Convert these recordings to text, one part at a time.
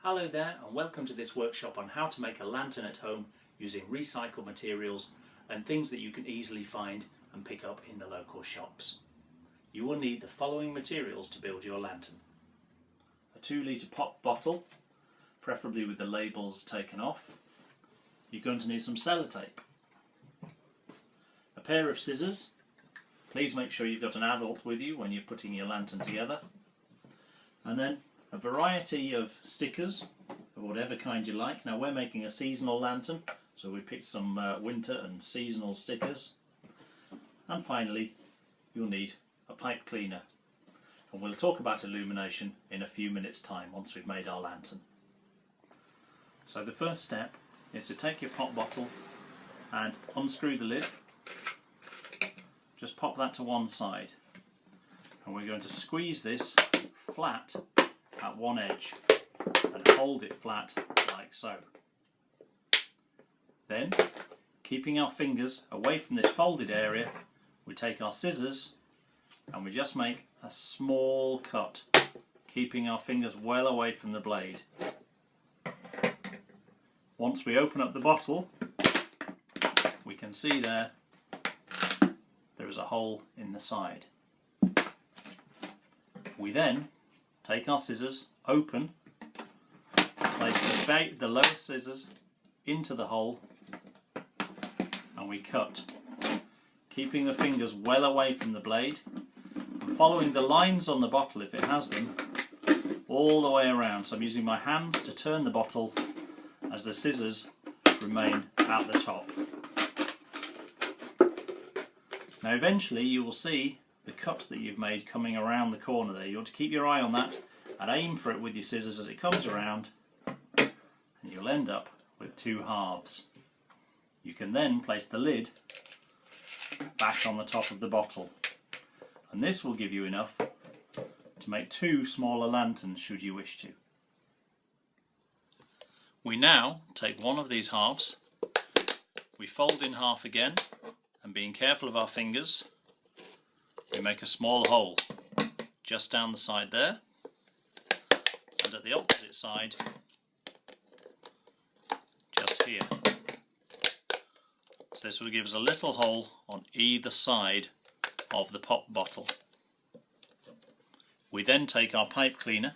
Hello there and welcome to this workshop on how to make a lantern at home using recycled materials and things that you can easily find and pick up in the local shops. You will need the following materials to build your lantern. A 2-litre pop bottle, preferably with the labels taken off. You're going to need some sellotape. A pair of scissors. Please make sure you've got an adult with you when you're putting your lantern together. And then a variety of stickers of whatever kind you like. Now we're making a seasonal lantern, so we picked some winter and seasonal stickers. And finally, you'll need a pipe cleaner. And we'll talk about illumination in a few minutes' time once we've made our lantern. So the first step is to take your pop bottle and unscrew the lid. Just pop that to one side. And we're going to squeeze this flat at one edge and hold it flat like so. Then, keeping our fingers away from this folded area, we take our scissors and we just make a small cut, keeping our fingers well away from the blade. Once we open up the bottle, we can see there is a hole in the side. We then take our scissors, open, place the lower scissors into the hole and we cut, keeping the fingers well away from the blade and following the lines on the bottle if it has them all the way around. So I'm using my hands to turn the bottle as the scissors remain at the top. Now eventually you will see the cut that you've made coming around the corner there. You want to keep your eye on that and aim for it with your scissors as it comes around, and you'll end up with two halves. You can then place the lid back on the top of the bottle, and this will give you enough to make two smaller lanterns should you wish to. We now take one of these halves, we fold in half again, and being careful of our fingers, we make a small hole just down the side there, and at the opposite side just here. So this will give us a little hole on either side of the pop bottle. We then take our pipe cleaner,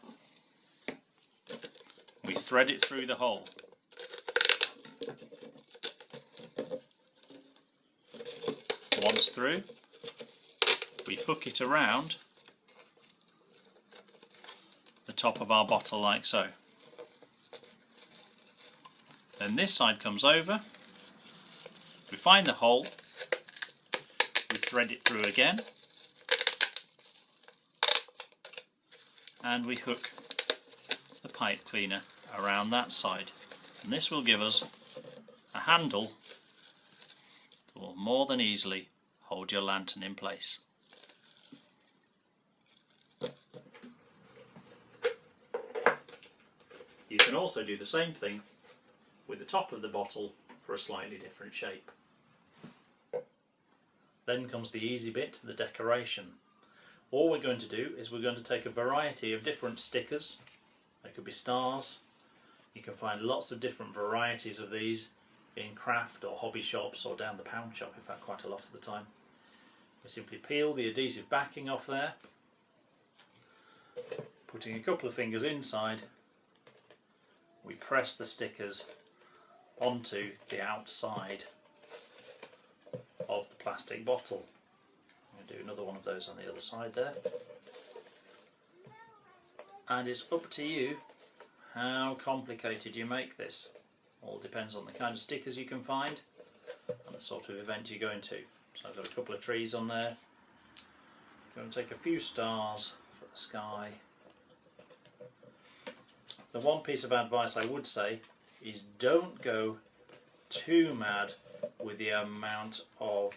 we thread it through the hole. Once through, we hook it around the top of our bottle like so. Then this side comes over, we find the hole, we thread it through again, and we hook the pipe cleaner around that side. And this will give us a handle that will more than easily hold your lantern in place. You can also do the same thing with the top of the bottle for a slightly different shape. Then comes the easy bit, the decoration. All we're going to do is we're going to take a variety of different stickers. They could be stars. You can find lots of different varieties of these in craft or hobby shops or down the pound shop, in fact quite a lot of the time. We simply peel the adhesive backing off there, putting a couple of fingers inside, we press the stickers onto the outside of the plastic bottle. I'm going to do another one of those on the other side there. And it's up to you how complicated you make this. All depends on the kind of stickers you can find and the sort of event you're going to. So I've got a couple of trees on there. I'm going to take a few stars for the sky. The one piece of advice I would say is don't go too mad with the amount of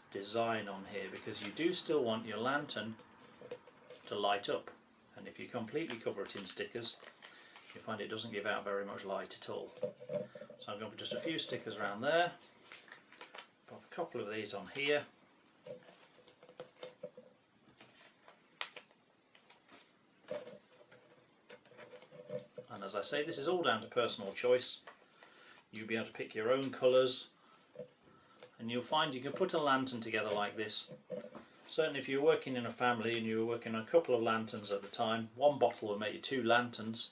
design on here, because you do still want your lantern to light up, and if you completely cover it in stickers you find it doesn't give out very much light at all. So I'm going to put just a few stickers around there, pop a couple of these on here, and a As I say, this is all down to personal choice. You'll be able to pick your own colours, and you'll find you can put a lantern together like this. Certainly if you're working in a family and you're working on a couple of lanterns at the time, one bottle will make you 2 lanterns,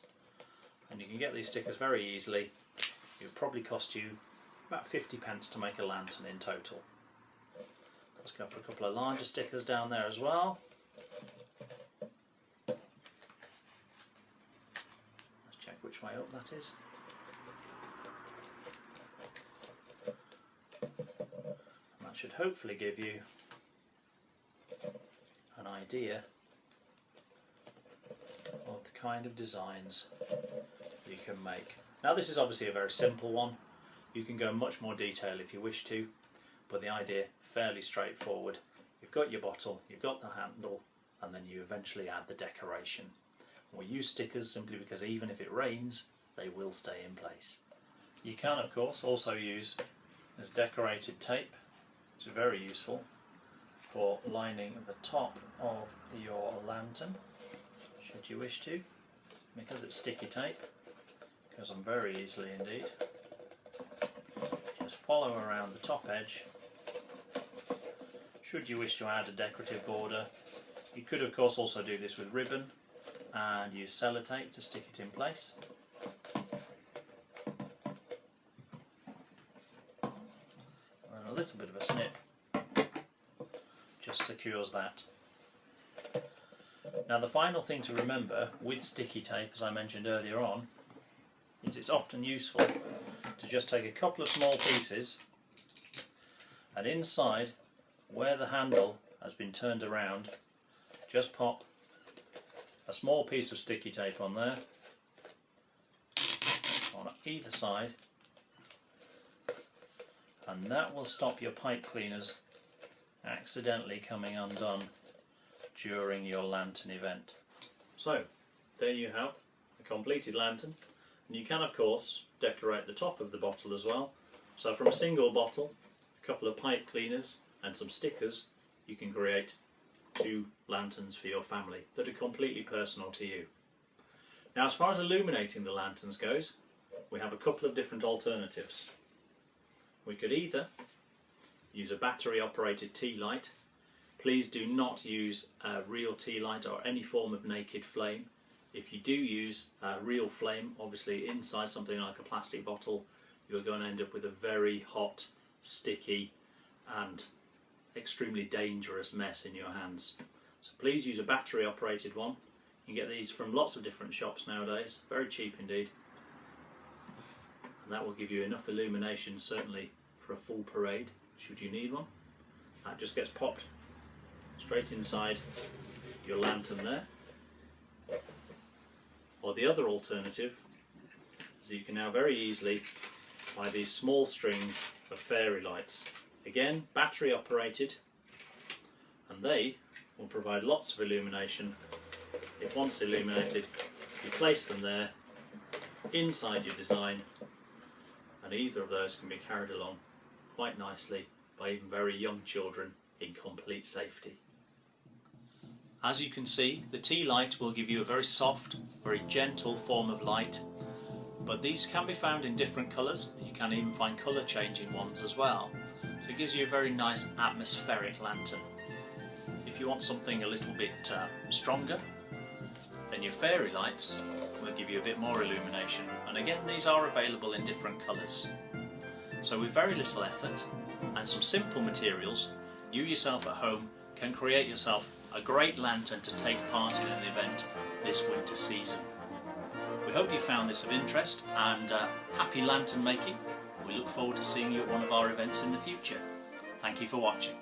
and you can get these stickers very easily. It would probably cost you about 50p to make a lantern in total. Let's go for a couple of larger stickers down there as well. Let's check which way up that is. And that should hopefully give you an idea of the kind of designs you can make. Now this is obviously a very simple one. You can go in much more detail if you wish to, but the idea fairly straightforward. You've got your bottle, you've got the handle, and then you eventually add the decoration. We use stickers simply because even if it rains, they will stay in place. You can of course also use this decorated tape. It's very useful for lining the top of your lantern, should you wish to. Because it's sticky tape, it goes on very easily indeed. Just follow around the top edge. Should you wish to add a decorative border, you could of course also do this with ribbon and use sellotape to stick it in place. And a little bit of a snip just secures that. Now the final thing to remember with sticky tape, as I mentioned earlier on, is it's often useful to just take a couple of small pieces and inside where the handle has been turned around, just pop a small piece of sticky tape on there, on either side, and that will stop your pipe cleaners accidentally coming undone during your lantern event. So there you have a completed lantern, and you can of course decorate the top of the bottle as well. So from a single bottle, a couple of pipe cleaners and some stickers, you can create 2 lanterns for your family that are completely personal to you. Now as far as illuminating the lanterns goes, we have a couple of different alternatives. We could either use a battery operated tea light. Please do not use a real tea light or any form of naked flame. If you do use a real flame, obviously inside something like a plastic bottle, you're going to end up with a very hot, sticky and extremely dangerous mess in your hands. So please use a battery operated one. You can get these from lots of different shops nowadays, very cheap indeed. And that will give you enough illumination certainly for a full parade, should you need one. That just gets popped straight inside your lantern there. Or the other alternative is that you can now very easily buy these small strings of fairy lights. Again, battery operated, and they will provide lots of illumination. If once illuminated, you place them there inside your design, and either of those can be carried along quite nicely by even very young children in complete safety. As you can see, the tea light will give you a very soft, very gentle form of light, but these can be found in different colours. You can even find colour changing ones as well. So it gives you a very nice atmospheric lantern. If you want something a little bit stronger, then your fairy lights will give you a bit more illumination. And again, these are available in different colours. So with very little effort and some simple materials, you yourself at home can create yourself a great lantern to take part in an event this winter season. We hope you found this of interest, and happy lantern making. We look forward to seeing you at one of our events in the future. Thank you for watching.